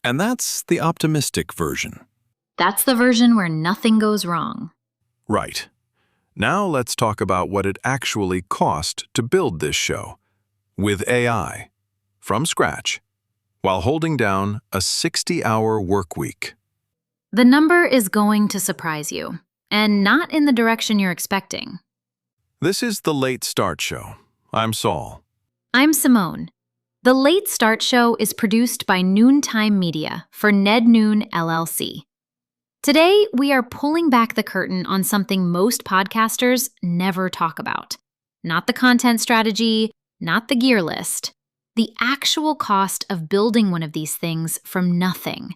And that's the optimistic version. That's the version where nothing goes wrong. Right. Now let's talk about what it actually cost to build this show, with AI, from scratch, while holding down a 60-hour work week. The number is going to surprise you, and not in the direction you're expecting. This is The Late Start Show. I'm Saul. I'm Simone. The Late Start Show is produced by Noontime Media for Ned Noon LLC. Today, we are pulling back the curtain on something most podcasters never talk about. Not the content strategy, not the gear list. The actual cost of building one of these things from nothing.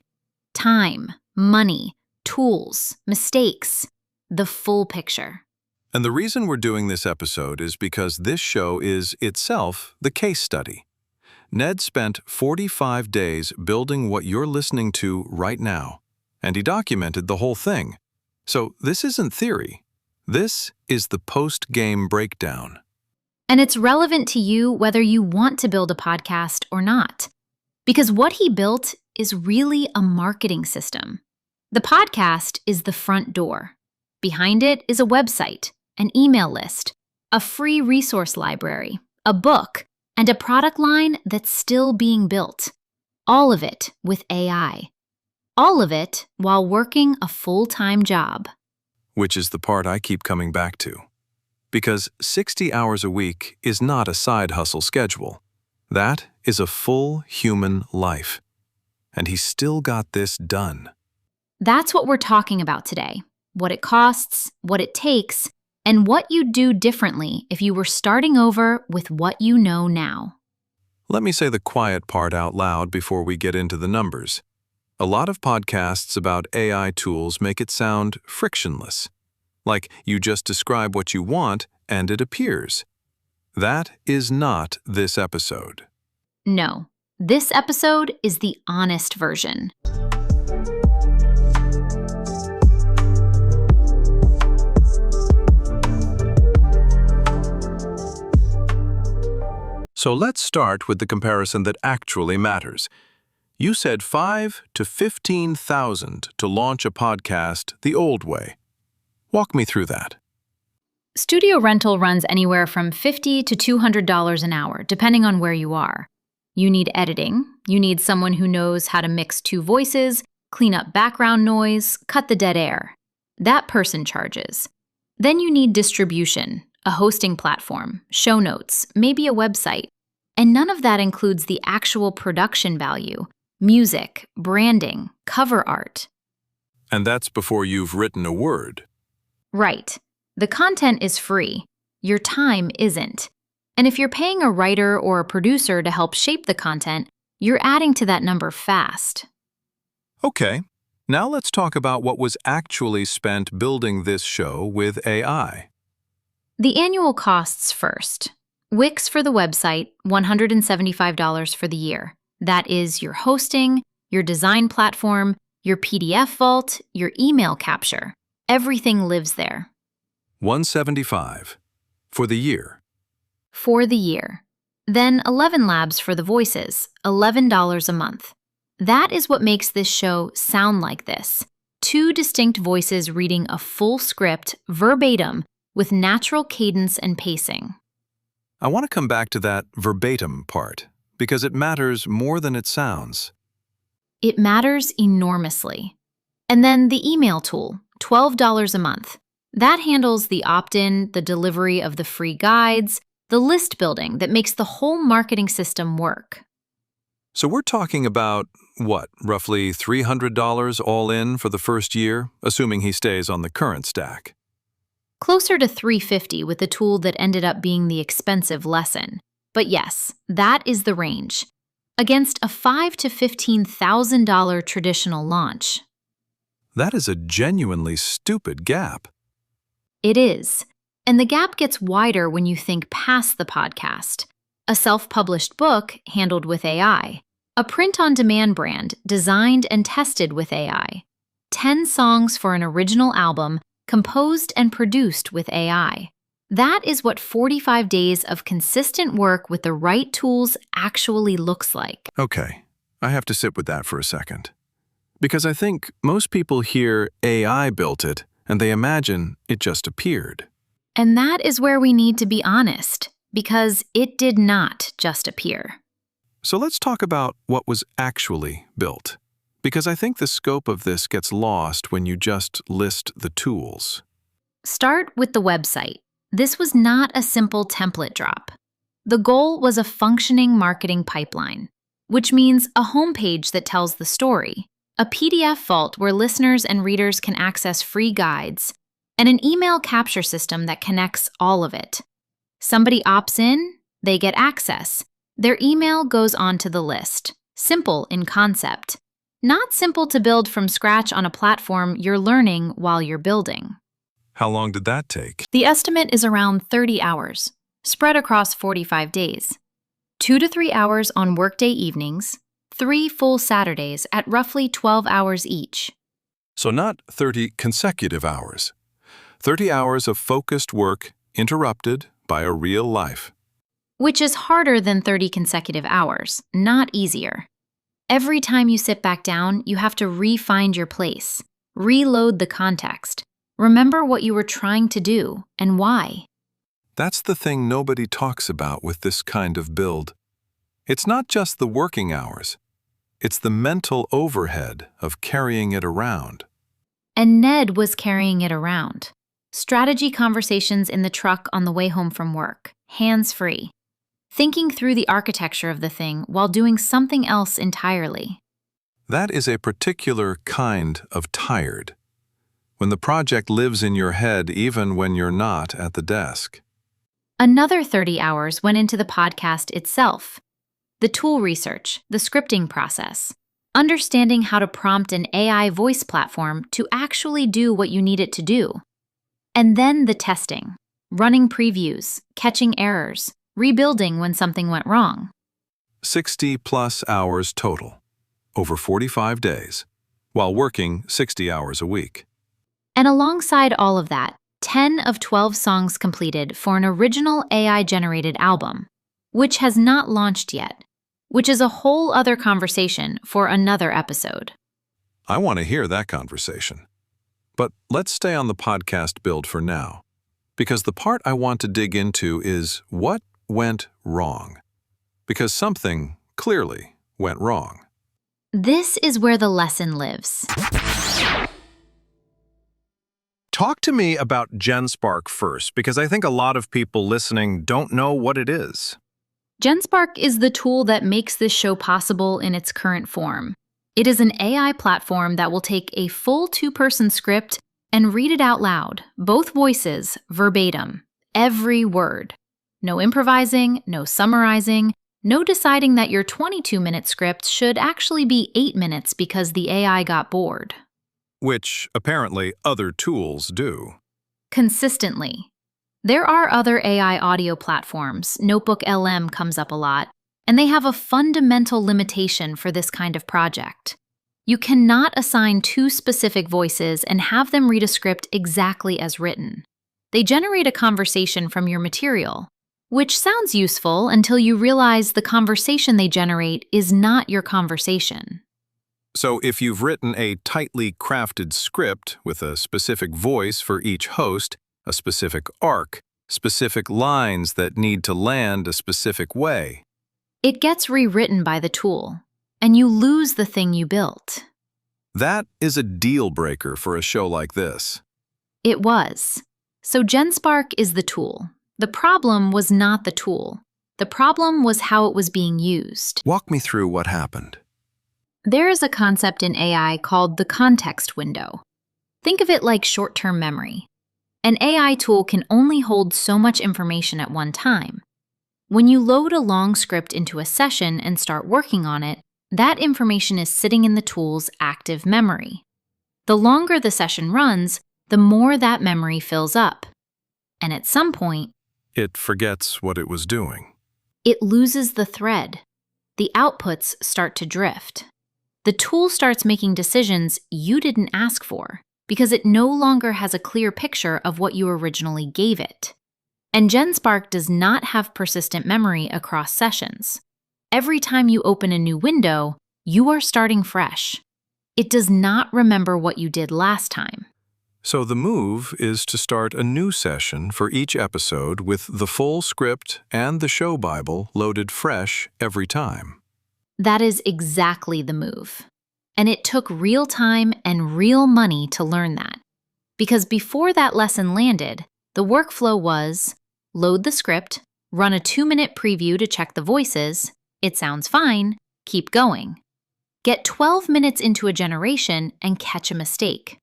Time, money, tools, mistakes, the full picture. And the reason we're doing this episode is because this show is itself the case study. Ned spent 45 days building what you're listening to right now, and he documented the whole thing. So this isn't theory. This is the post-game breakdown. And it's relevant to you whether you want to build a podcast or not. Because what he built is really a marketing system. The podcast is the front door. Behind it is a website, an email list, a free resource library, a book, and a product line that's still being built. All of it with AI. All of it while working a full-time job. Which is the part I keep coming back to. Because 60 hours a week is not a side hustle schedule. That is a full human life. And he still got this done. That's what we're talking about today. What it costs, what it takes, and what you'd do differently if you were starting over with what you know now. Let me say the quiet part out loud before we get into the numbers. A lot of podcasts about AI tools make it sound frictionless. Like you just describe what you want and it appears. That is not this episode. No, this episode is the honest version. So let's start with the comparison that actually matters. You said $5,000 to $15,000 to launch a podcast the old way. Walk me through that. Studio rental runs anywhere from $50 to $200 an hour, depending on where you are. You need editing. You need someone who knows how to mix two voices, clean up background noise, cut the dead air. That person charges. Then you need distribution, a hosting platform, show notes, maybe a website. And none of that includes the actual production value, music, branding, cover art. And that's before you've written a word. Right. The content is free. Your time isn't. And if you're paying a writer or a producer to help shape the content, you're adding to that number fast. Okay, now let's talk about what was actually spent building this show with AI. The annual costs first. Wix for the website, $175 for the year. That is your hosting, your design platform, your PDF vault, your email capture. Everything lives there. $175 for the year. For the year. Then 11 Labs for the voices, $11 a month. That is what makes this show sound like this. Two distinct voices reading a full script, verbatim, with natural cadence and pacing. I want to come back to that verbatim part, because it matters more than it sounds. It matters enormously. And then the email tool, $12 a month. That handles the opt-in, the delivery of the free guides, the list building that makes the whole marketing system work. So we're talking about, what, roughly $300 all in for the first year, assuming he stays on the current stack. Closer to $350 with the tool that ended up being the expensive lesson. But yes, that is the range. Against a $5,000 to $15,000 traditional launch. That is a genuinely stupid gap. It is. And the gap gets wider when you think past the podcast. A self-published book handled with AI. A print-on-demand brand designed and tested with AI. 10 songs for an original album composed and produced with AI. That is what 45 days of consistent work with the right tools actually looks like. Okay, I have to sit with that for a second. Because I think most people hear AI built it and they imagine it just appeared. And that is where we need to be honest, because it did not just appear. So let's talk about what was actually built. Because I think the scope of this gets lost when you just list the tools. Start with the website. This was not a simple template drop. The goal was a functioning marketing pipeline, which means a homepage that tells the story, a PDF vault where listeners and readers can access free guides, and an email capture system that connects all of it. Somebody opts in, they get access. Their email goes onto the list. Simple in concept. Not simple to build from scratch on a platform you're learning while you're building. How long did that take? The estimate is around 30 hours, spread across 45 days. 2 to 3 hours on workday evenings, 3 full Saturdays at roughly 12 hours each. So not 30 consecutive hours. 30 hours of focused work interrupted by a real life. Which is harder than 30 consecutive hours, not easier. Every time you sit back down, you have to re-find your place, reload the context, remember what you were trying to do and why. That's the thing nobody talks about with this kind of build. It's not just the working hours. It's the mental overhead of carrying it around. And Ned was carrying it around. Strategy conversations in the truck on the way home from work, hands-free. Thinking through the architecture of the thing while doing something else entirely. That is a particular kind of tired. When the project lives in your head even when you're not at the desk. Another 30 hours went into the podcast itself. The tool research, the scripting process, understanding how to prompt an AI voice platform to actually do what you need it to do. And then the testing, running previews, catching errors, rebuilding when something went wrong. 60+ hours total, over 45 days, while working 60 hours a week. And alongside all of that, 10 of 12 songs completed for an original AI-generated album, which has not launched yet, which is a whole other conversation for another episode. I want to hear that conversation. But let's stay on the podcast build for now, because the part I want to dig into is what went wrong. Because something clearly went wrong. This is where the lesson lives. Talk to me about GenSpark first, because I think a lot of people listening don't know what it is. GenSpark is the tool that makes this show possible in its current form. It is an AI platform that will take a full 2-person script and read it out loud, both voices, verbatim, every word. No improvising, no summarizing, no deciding that your 22-minute script should actually be 8 minutes because the AI got bored. Which, apparently, other tools do. Consistently. There are other AI audio platforms, Notebook LM comes up a lot, and they have a fundamental limitation for this kind of project. You cannot assign 2 specific voices and have them read a script exactly as written. They generate a conversation from your material, which sounds useful until you realize the conversation they generate is not your conversation. So if you've written a tightly crafted script with a specific voice for each host, a specific arc, specific lines that need to land a specific way, it gets rewritten by the tool, and you lose the thing you built. that is a deal breaker for a show like this. It was. So GenSpark is the tool. The problem was not the tool. The problem was how it was being used. Walk me through what happened. There is a concept in AI called the context window. Think of it like short-term memory. An AI tool can only hold so much information at one time. When you load a long script into a session and start working on it, that information is sitting in the tool's active memory. The longer the session runs, the more that memory fills up. And at some point, It forgets what it was doing. it loses the thread. The outputs start to drift. The tool starts making decisions you didn't ask for because it no longer has a clear picture of what you originally gave it. And GenSpark does not have persistent memory across sessions. Every time you open a new window, You are starting fresh. It does not remember what you did last time. So the move is to start a new session for each episode with the full script and the show Bible loaded fresh every time. That is exactly the move. And it took real time and real money to learn that. Because before that lesson landed, the workflow was load the script, run a 2-minute preview to check the voices, it sounds fine, keep going. Get 12 minutes into a generation and catch a mistake.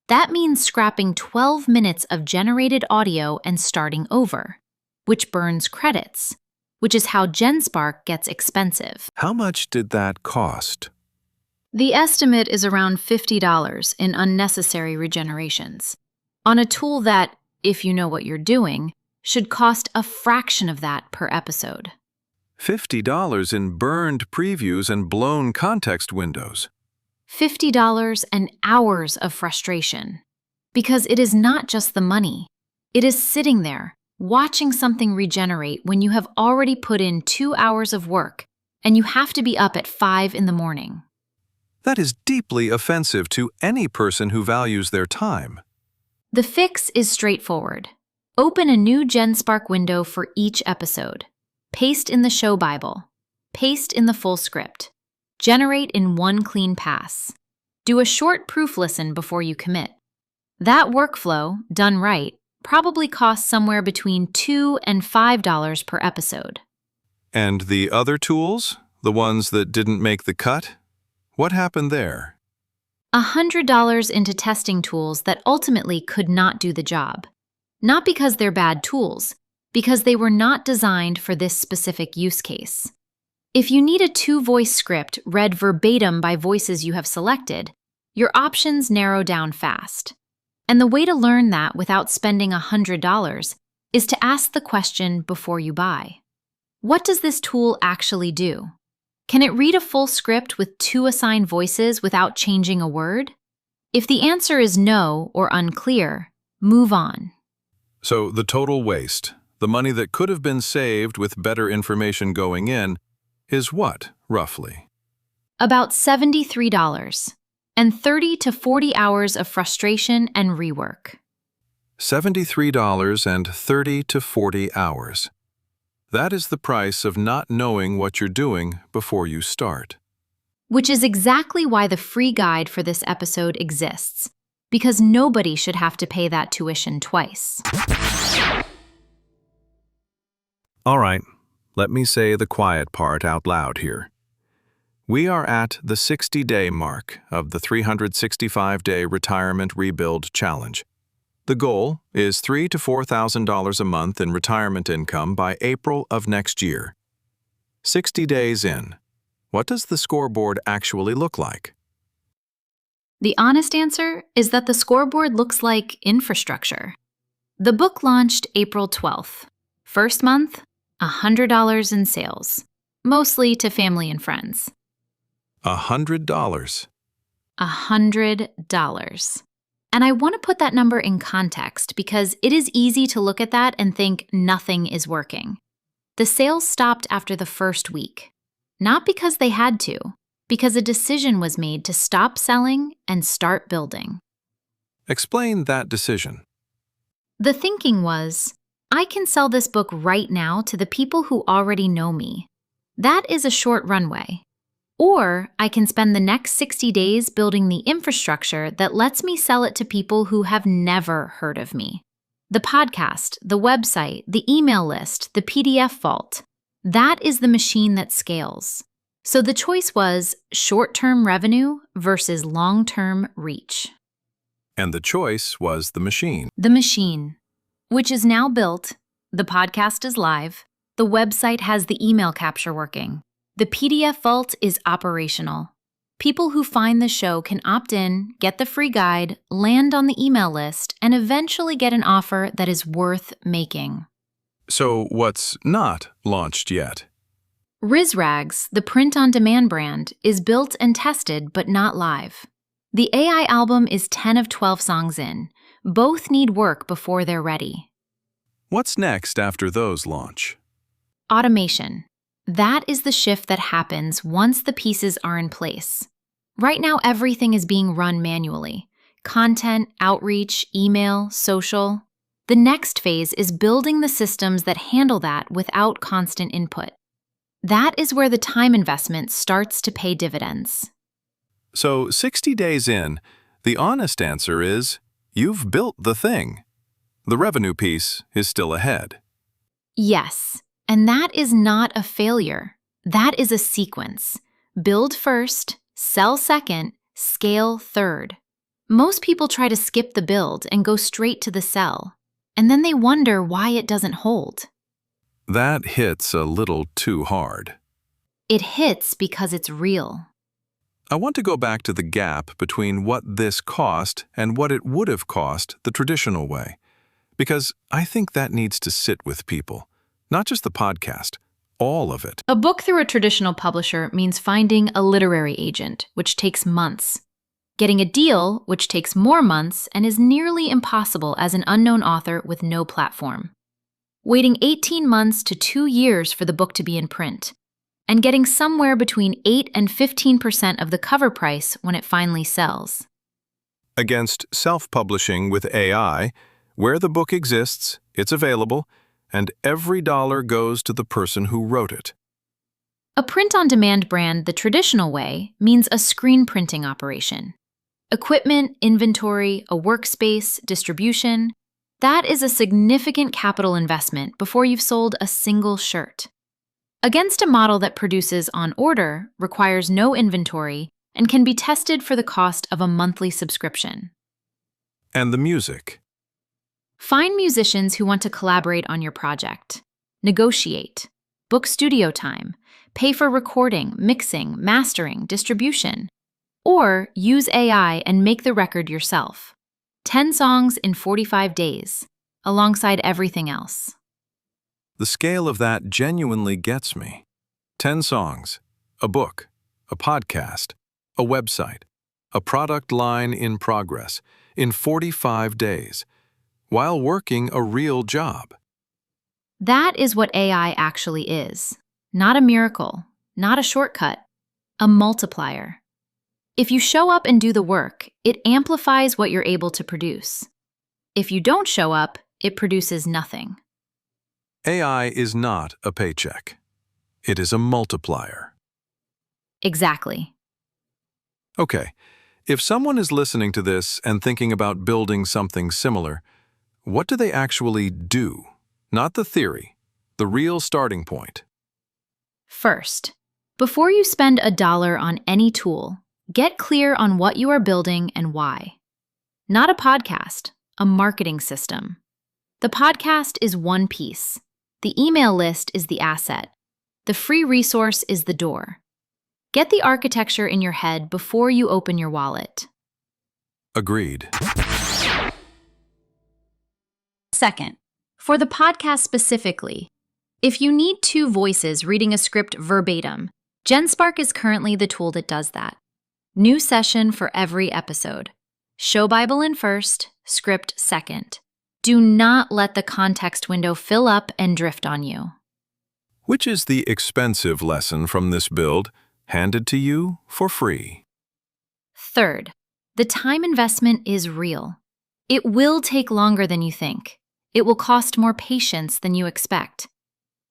That means scrapping 12 minutes of generated audio and starting over, which burns credits, which is how GenSpark gets expensive. How much did that cost? The estimate is around $50 in unnecessary regenerations, on a tool that, if you know what you're doing, should cost a fraction of that per episode. $50 in burned previews and blown context windows. $50 and hours of frustration. Because it is not just the money. It is sitting there, watching something regenerate when you have already put in 2 hours of work and you have to be up at 5 in the morning. That is deeply offensive to any person who values their time. The fix is straightforward. Open a new GenSpark window for each episode. Paste in the show Bible. Paste in the full script. Generate in one clean pass. Do a short proof listen before you commit. That workflow, done right, probably costs somewhere between $2 and $5 per episode. And the other tools? The ones that didn't make the cut? What happened there? $100 into testing tools that ultimately could not do the job. Not because they're bad tools, because they were not designed for this specific use case. If you need a 2-voice script read verbatim by voices you have selected, your options narrow down fast. And the way to learn that without spending $100 is to ask the question before you buy. What does this tool actually do? Can it read a full script with 2 assigned voices without changing a word? If the answer is no or unclear, move on. So the total waste, the money that could have been saved with better information going in, is what, roughly? About $73, and 30 to 40 hours of frustration and rework. $73 and 30 to 40 hours. That is the price of not knowing what you're doing before you start. Which is exactly why the free guide for this episode exists, because nobody should have to pay that tuition twice. All right, let me say the quiet part out loud here. We are at the 60-day mark of the 365-day Retirement Rebuild Challenge. The goal is $3,000 to $4,000 a month in retirement income by April of next year. 60 days in, what does the scoreboard actually look like? The honest answer is that the scoreboard looks like infrastructure. The book launched April 12th. First month, $100 in sales, mostly to family and friends. $100. $100. And I want to put that number in context because it is easy to look at that and think nothing is working. The sales stopped after the first week. Not because they had to, because a decision was made to stop selling and start building. Explain that decision. The thinking was, I can sell this book right now to the people who already know me. That is a short runway. Or I can spend the next 60 days building the infrastructure that lets me sell it to people who have never heard of me. The podcast, the website, the email list, the PDF vault. That is the machine that scales. So the choice was short-term revenue versus long-term reach. And the choice was the machine. The machine, which is now built, the podcast is live, the website has the email capture working. The PDF vault is operational. People who find the show can opt in, get the free guide, land on the email list, and eventually get an offer that is worth making. So what's not launched yet? RizRags, the print-on-demand brand, is built and tested but not live. The AI album is 10 of 12 songs in. Both need work before they're ready. What's next after those launch? Automation. That is the shift that happens once the pieces are in place. Right now, everything is being run manually. Content, outreach, email, social. The next phase is building the systems that handle that without constant input. That is where the time investment starts to pay dividends. So 60 days in, the honest answer is, you've built the thing. The revenue piece is still ahead. Yes, and that is not a failure. That is a sequence. Build first, sell second, scale third. Most people try to skip the build and go straight to the sell, and then they wonder why it doesn't hold. That hits a little too hard. It hits because it's real. I want to go back to the gap between what this cost and what it would have cost the traditional way, because I think that needs to sit with people, not just the podcast, all of it. A book through a traditional publisher means finding a literary agent, which takes months. Getting a deal, which takes more months and is nearly impossible as an unknown author with no platform. Waiting 18 months to 2 years for the book to be in print, and getting somewhere between 8 and 15% of the cover price when it finally sells. Against self-publishing with AI, where the book exists, it's available, and every dollar goes to the person who wrote it. A print-on-demand brand the traditional way means a screen printing operation. Equipment, inventory, a workspace, distribution. That is a significant capital investment before you've sold a single shirt. Against a model that produces on order, requires no inventory, and can be tested for the cost of a monthly subscription. And the music. Find musicians who want to collaborate on your project. Negotiate. Book studio time. Pay for recording, mixing, mastering, distribution. Or use AI and make the record yourself. 10 songs in 45 days, alongside everything else. The scale of that genuinely gets me. 10 songs, a book, a podcast, a website, a product line in progress, in 45 days, while working a real job. That is what AI actually is. Not a miracle, not a shortcut, a multiplier. If you show up and do the work, it amplifies what you're able to produce. If you don't show up, it produces nothing. AI is not a paycheck. It is a multiplier. Exactly. Okay, if someone is listening to this and thinking about building something similar, what do they actually do? Not the theory, the real starting point. First, before you spend $1 on any tool, get clear on what you are building and why. Not a podcast, a marketing system. The podcast is one piece. The email list is the asset. The free resource is the door. Get the architecture in your head before you open your wallet. Agreed. Second, for the podcast specifically, if you need 2 voices reading a script verbatim, GenSpark is currently the tool that does that. New session for every episode. Show Bible in first, script second. Do not let the context window fill up and drift on you. Which is the expensive lesson from this build, handed to you for free? Third, the time investment is real. It will take longer than you think. It will cost more patience than you expect.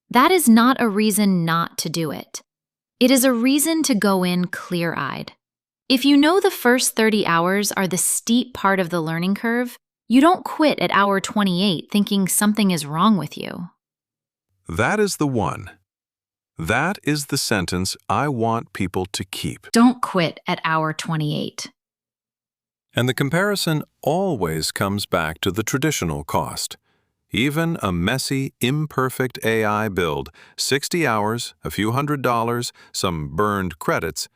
That is not a reason not to do it. It is a reason to go in clear-eyed. If you know the first 30 hours are the steep part of the learning curve, you don't quit at hour 28 thinking something is wrong with you. That is the one. That is the sentence I want people to keep. Don't quit at hour 28. And the comparison always comes back to the traditional cost. Even a messy, imperfect AI build, 60 hours, a few $100s, some burned credits,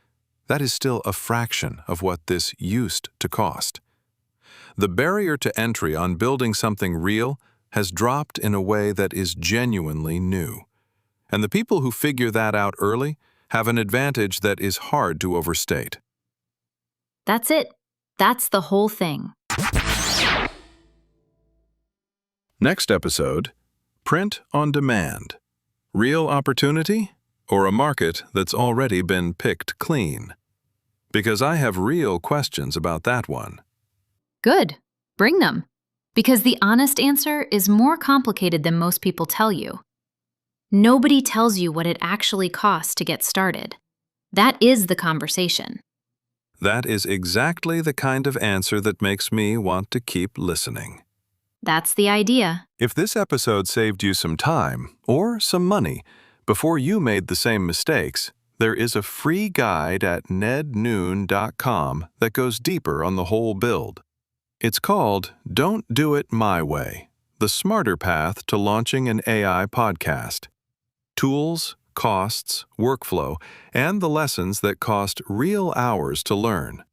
that is still a fraction of what this used to cost. The barrier to entry on building something real has dropped in a way that is genuinely new. And the people who figure that out early have an advantage that is hard to overstate. That's it. That's the whole thing. Next episode, Print on Demand. Real opportunity or a market that's already been picked clean? Because I have real questions about that one. Good. Bring them. Because the honest answer is more complicated than most people tell you. Nobody tells you what it actually costs to get started. That is the conversation. That is exactly the kind of answer that makes me want to keep listening. That's the idea. If this episode saved you some time or some money before you made the same mistakes, there is a free guide at nednoon.com that goes deeper on the whole build. It's called Don't Do It My Way, the smarter path to launching an AI podcast. Tools, costs, workflow, and the lessons that cost real hours to learn.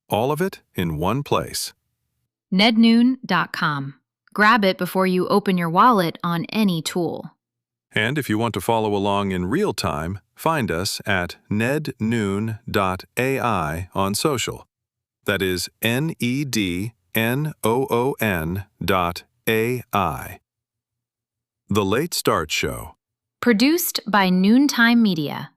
All of it in one place. nednoon.com. Grab it before you open your wallet on any tool. And if you want to follow along in real time, find us at nednoon.ai on social. That is nednoon.ai. The Late Start Show. Produced by Noontime Media.